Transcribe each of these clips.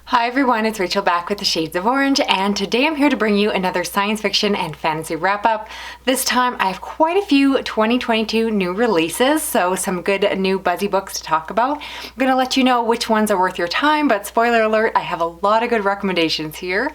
Hi everyone, it's Rachel back with the Shades of Orange, and today I'm here to bring you another science fiction and fantasy wrap-up. This time I have quite a few 2022 new releases, so some good new buzzy books to talk about. I'm gonna let you know which ones are worth your time, but spoiler alert, I have a lot of good recommendations here.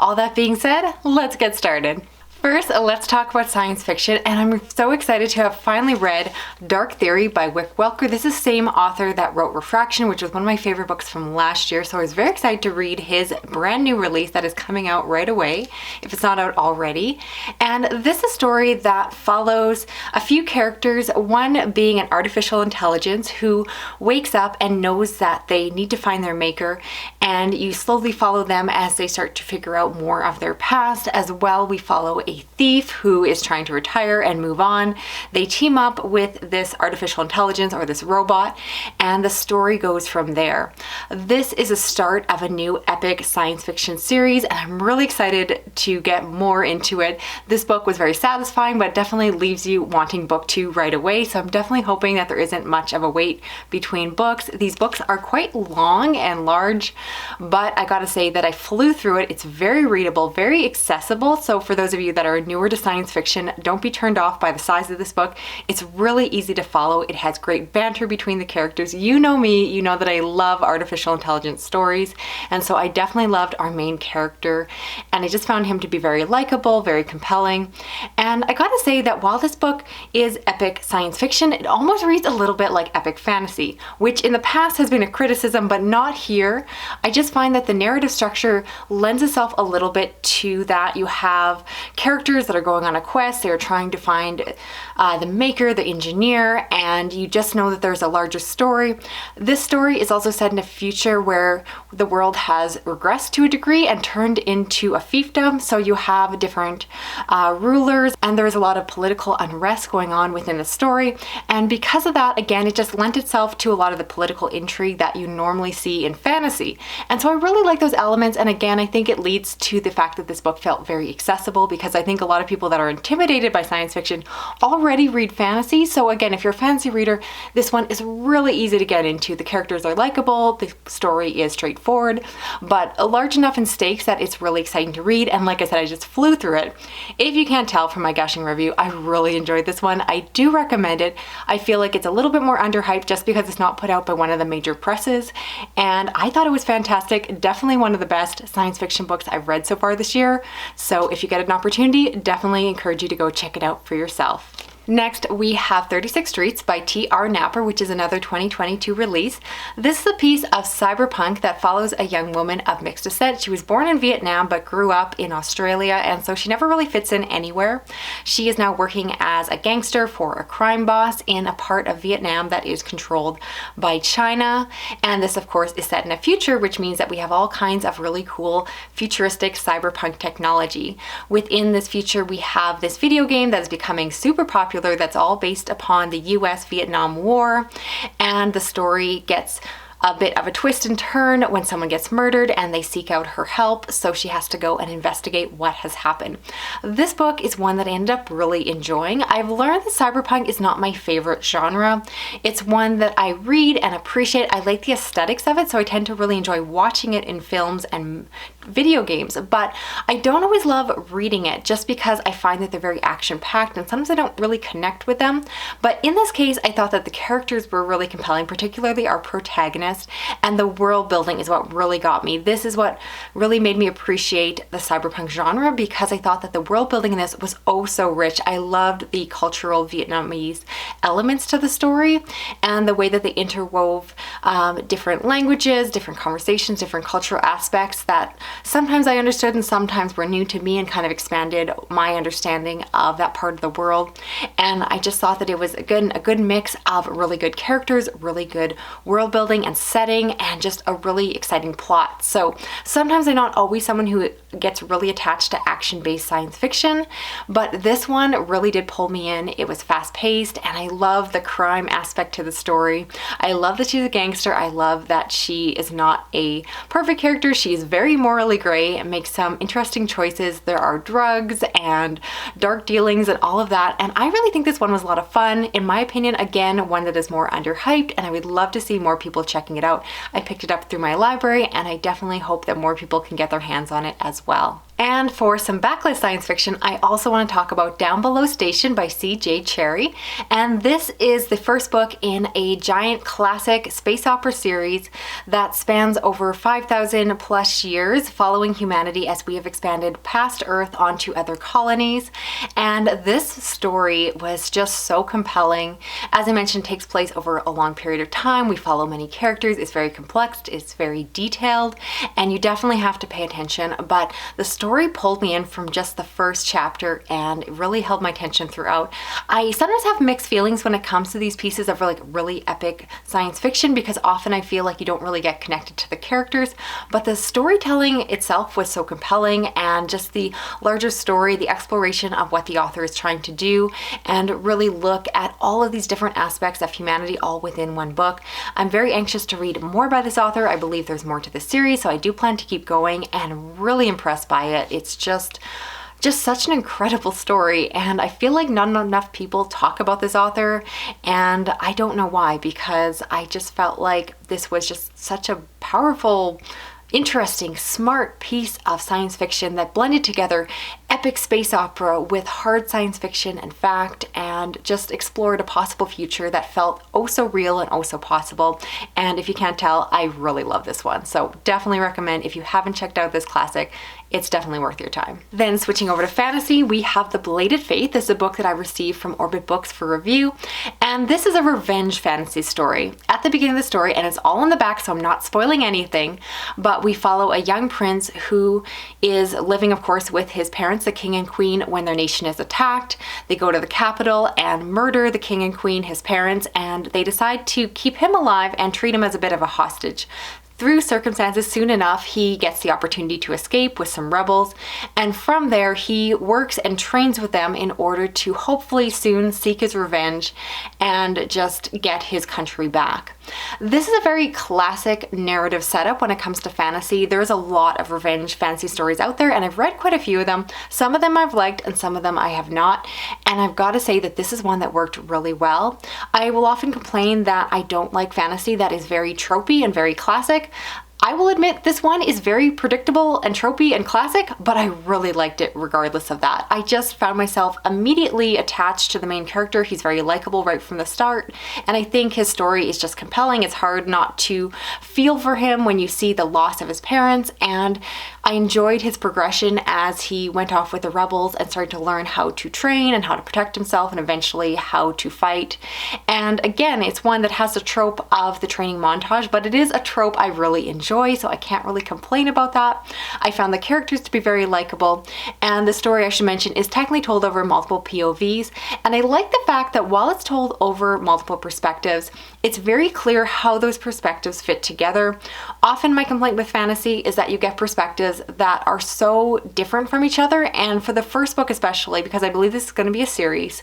All that being said, let's get started. First, let's talk about science fiction, and I'm so excited to have finally read Dark Theory by Wick. Welker. This is the same author that wrote Refraction, which was one of my favorite books from last year, so I was very excited to read his brand new release that is coming out right away, if it's not out already. And this is a story that follows a few characters, one being an artificial intelligence who wakes up and knows that they need to find their maker, and you slowly follow them as they start to figure out more of their past. As well, we follow a thief who is trying to retire and move on. They team up with this artificial intelligence, or this robot, and the story goes from there. This is a start of a new epic science fiction series, and I'm really excited to get more into it. This book was very satisfying, but definitely leaves you wanting book 2 right away, so I'm definitely hoping that there isn't much of a wait between books. These books are quite long and large, but I gotta say that I flew through it. It's very readable, very accessible, so for those of you that are newer to science fiction, don't be turned off by the size of this book. It's really easy to follow. It has great banter between the characters. You know me, you know that I love artificial intelligence stories, and so I definitely loved our main character, and I just found him to be very likable, very compelling. And I gotta say that while this book is epic science fiction, it almost reads a little bit like epic fantasy, which in the past has been a criticism, but not here. I just find that the narrative structure lends itself a little bit to that. You have characters that are going on a quest. They're trying to find the maker, the engineer, and you just know that there's a larger story. This story is also set in a future where the world has regressed to a degree and turned into a fiefdom, so you have different rulers, and there's a lot of political unrest going on within the story, and because of that, again, it just lent itself to a lot of the political intrigue that you normally see in fantasy. And so I really like those elements, and again, I think it leads to the fact that this book felt very accessible, because I think a lot of people that are intimidated by science fiction already read fantasy. So again, if you're a fantasy reader, this one is really easy to get into. The characters are likable, the story is straightforward, but large enough in stakes that it's really exciting to read. And like I said, I just flew through it. If you can't tell from my gushing review, I really enjoyed this one. I do recommend it. I feel like it's a little bit more underhyped just because it's not put out by one of the major presses, and I thought it was fantastic. Definitely one of the best science fiction books I've read so far this year. So if you get an opportunity, definitely encourage you to go check it out for yourself. Next, we have 36 Streets by T.R. Napper, which is another 2022 release. This is a piece of cyberpunk that follows a young woman of mixed descent. She was born in Vietnam but grew up in Australia, and so she never really fits in anywhere. She is now working as a gangster for a crime boss in a part of Vietnam that is controlled by China. And this, of course, is set in a future, which means that we have all kinds of really cool futuristic cyberpunk technology. Within this future, we have this video game that is becoming super popular that's all based upon the US-Vietnam War, and the story gets a bit of a twist and turn when someone gets murdered and they seek out her help, so she has to go and investigate what has happened. This book is one that I ended up really enjoying. I've learned that cyberpunk is not my favorite genre. It's one that I read and appreciate. I like the aesthetics of it, so I tend to really enjoy watching it in films and video games, but I don't always love reading it just because I find that they're very action-packed and sometimes I don't really connect with them. But in this case, I thought that the characters were really compelling, particularly our protagonist, and the world building is what really got me. This is what really made me appreciate the cyberpunk genre, because I thought that the world building in this was oh so rich. I loved the cultural Vietnamese elements to the story and the way that they interwove different languages, different conversations, different cultural aspects that sometimes I understood and sometimes were new to me, and kind of expanded my understanding of that part of the world. And I just thought that it was a good mix of really good characters, really good world building and setting, and just a really exciting plot. So sometimes I'm not always someone who gets really attached to action-based science fiction, but this one really did pull me in. It was fast-paced, and I love the crime aspect to the story. I love that she's a gangster. I love that she is not a perfect character. She is very morally gray and makes some interesting choices. There are drugs and dark dealings and all of that, and I really think this one was a lot of fun. In my opinion, again, one that is more underhyped, and I would love to see more people check checking it out. I picked it up through my library, and I definitely hope that more people can get their hands on it as well. And for some backlist science fiction, I also want to talk about Downbelow Station by C.J. Cherryh. And this is the first book in a giant classic space opera series that spans over 5,000 plus years, following humanity as we have expanded past Earth onto other colonies. And this story was just so compelling. As I mentioned, it takes place over a long period of time. We follow many characters. It's very complex. It's very detailed, and you definitely have to pay attention. But the story pulled me in from just the first chapter, and it really held my attention throughout. I sometimes have mixed feelings when it comes to these pieces of like really epic science fiction, because often I feel like you don't really get connected to the characters, but the storytelling itself was so compelling, and just the larger story, the exploration of what the author is trying to do, and really look at all of these different aspects of humanity all within one book. I'm very anxious to read more by this author. I believe there's more to this series, so I do plan to keep going, and really impressed by it. It's just such an incredible story, and I feel like not enough people talk about this author, and I don't know why, because I just felt like this was just such a powerful, interesting, smart piece of science fiction that blended together epic space opera with hard science fiction and fact, and just explored a possible future that felt oh so real and oh so possible. And if you can't tell, I really love this one. So definitely recommend, if you haven't checked out this classic, it's definitely worth your time. Then switching over to fantasy, we have The Belated Faith. This is a book that I received from Orbit Books for review, and this is a revenge fantasy story. At the beginning of the story, and it's all in the back, so I'm not spoiling anything, but we follow a young prince who is living, of course, with his parents, the king and queen, when their nation is attacked. They go to the capital and murder the king and queen, his parents, and they decide to keep him alive and treat him as a bit of a hostage. Through circumstances, soon enough, he gets the opportunity to escape with some rebels, and from there he works and trains with them in order to hopefully soon seek his revenge and just get his country back. This is a very classic narrative setup when it comes to fantasy. There's a lot of revenge fantasy stories out there, and I've read quite a few of them. Some of them I've liked and some of them I have not, and I've got to say that this is one that worked really well. I will often complain that I don't like fantasy that is very tropey and very classic. I will admit this one is very predictable and tropey and classic, but I really liked it regardless of that. I just found myself immediately attached to the main character. He's very likable right from the start, and I think his story is just compelling. It's hard not to feel for him when you see the loss of his parents, and I enjoyed his progression as he went off with the rebels and started to learn how to train and how to protect himself and eventually how to fight. And again, it's one that has the trope of the training montage, but it is a trope I really enjoy, so I can't really complain about that. I found the characters to be very likable, and the story, I should mention, is technically told over multiple POVs, and I like the fact that while it's told over multiple perspectives, it's very clear how those perspectives fit together. Often my complaint with fantasy is that you get perspectives that are so different from each other, and for the first book especially, because I believe this is going to be a series,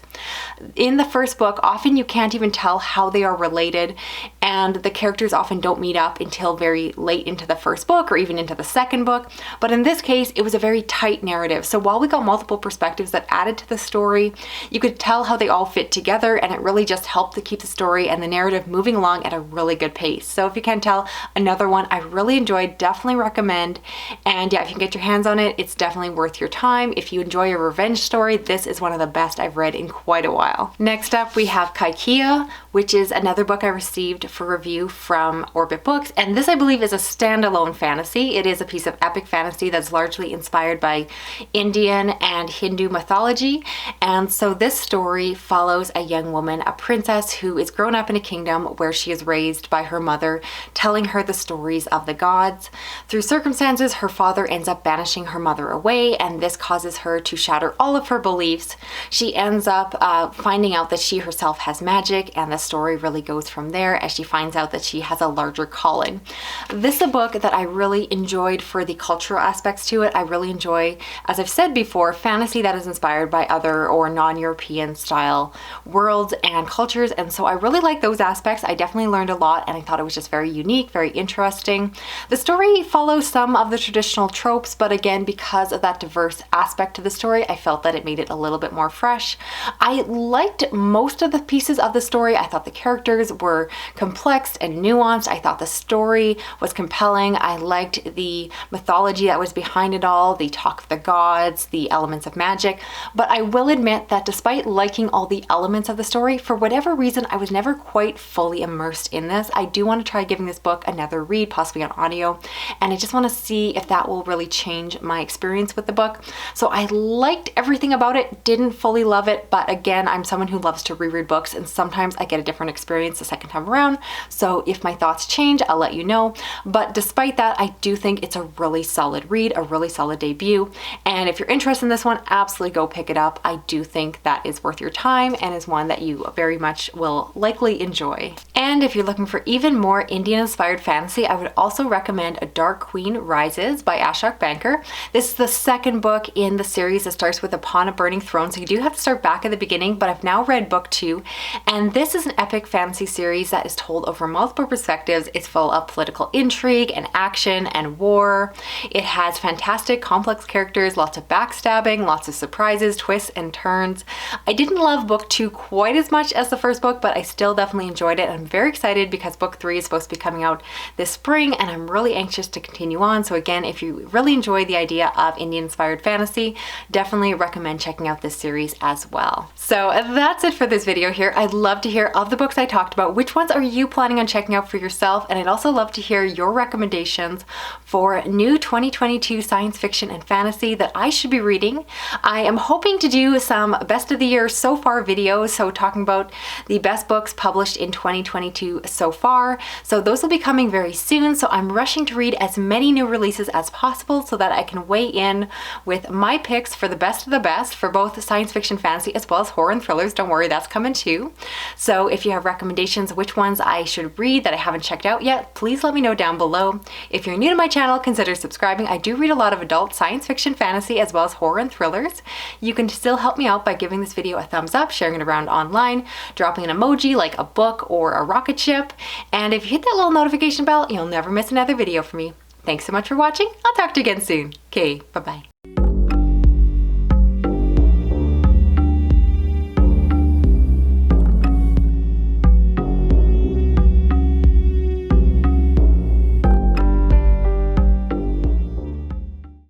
in the first book often you can't even tell how they are related, and the characters often don't meet up until very late into the first book or even into the second book. But in this case, it was a very tight narrative, so while we got multiple perspectives that added to the story, you could tell how they all fit together, and it really just helped to keep the story and the narrative moving along at a really good pace. So if you can't tell, another one I really enjoyed, definitely recommend. And yeah, if you can get your hands on it, it's definitely worth your time. If you enjoy a revenge story, this is one of the best I've read in quite a while. Next up, we have Kaikia, which is another book I received for review from Orbit Books. And this, I believe, is a standalone fantasy. It is a piece of epic fantasy that's largely inspired by Indian and Hindu mythology. And so this story follows a young woman, a princess, who is grown up in a kingdom where she is raised by her mother, telling her the stories of the gods. Through circumstances, her father ends up banishing her mother away, and this causes her to shatter all of her beliefs. She ends up finding out that she herself has magic, and the story really goes from there as she finds out that she has a larger calling. This is a book that I really enjoyed for the cultural aspects to it. I really enjoy, as I've said before, fantasy that is inspired by other or non-European style worlds and cultures, and so I really like those aspects aspects. I definitely learned a lot, and I thought it was just very unique, very interesting. The story follows some of the traditional tropes, but again, because of that diverse aspect to the story, I felt that it made it a little bit more fresh. I liked most of the pieces of the story. I thought the characters were complex and nuanced. I thought the story was compelling. I liked the mythology that was behind it all, the talk of the gods, the elements of magic. But I will admit that despite liking all the elements of the story, for whatever reason, I was never quite fully immersed in this. I do want to try giving this book another read, possibly on audio, and I just want to see if that will really change my experience with the book. So I liked everything about it, didn't fully love it, but again, I'm someone who loves to reread books, and sometimes I get a different experience the second time around. So if my thoughts change, I'll let you know. But despite that, I do think it's a really solid read, a really solid debut. And if you're interested in this one, absolutely go pick it up. I do think that is worth your time and is one that you very much will likely enjoy. And if you're looking for even more Indian-inspired fantasy, I would also recommend A Dark Queen Rises by Ashok. This is the second book in the series that starts with Upon a Burning Throne, so you do have to start back at the beginning, but I've now read book 2, and this is an epic fantasy series that is told over multiple perspectives. It's full of political intrigue and action and war. It has fantastic, complex characters, lots of backstabbing, lots of surprises, twists, and turns. I didn't love book 2 quite as much as the first book, but I still definitely enjoyed it. I'm very excited because book 3 is supposed to be coming out this spring, and I'm really anxious to continue on. So again, if you really enjoy the idea of Indian-inspired fantasy, definitely recommend checking out this series as well. So that's it for this video here. I'd love to hear of the books I talked about, which ones are you planning on checking out for yourself? And I'd also love to hear your recommendations for new 2022 science fiction and fantasy that I should be reading. I am hoping to do some best of the year so far videos, so talking about the best books published in 2022 so far. So those will be coming very soon, so I'm rushing to read as many new releases as possible so that I can weigh in with my picks for the best of the best for both science fiction, fantasy, as well as horror and thrillers. Don't worry, that's coming too. So if you have recommendations which ones I should read that I haven't checked out yet, please let me know down below. If you're new to my channel, consider subscribing. I do read a lot of adult science fiction, fantasy, as well as horror and thrillers. You can still help me out by giving this video a thumbs up, sharing it around online, dropping an emoji like a book or a rocket ship, and if you hit that little notification bell, you'll never miss another video from me. Thanks so much for watching. I'll talk to you again soon. Okay, bye-bye.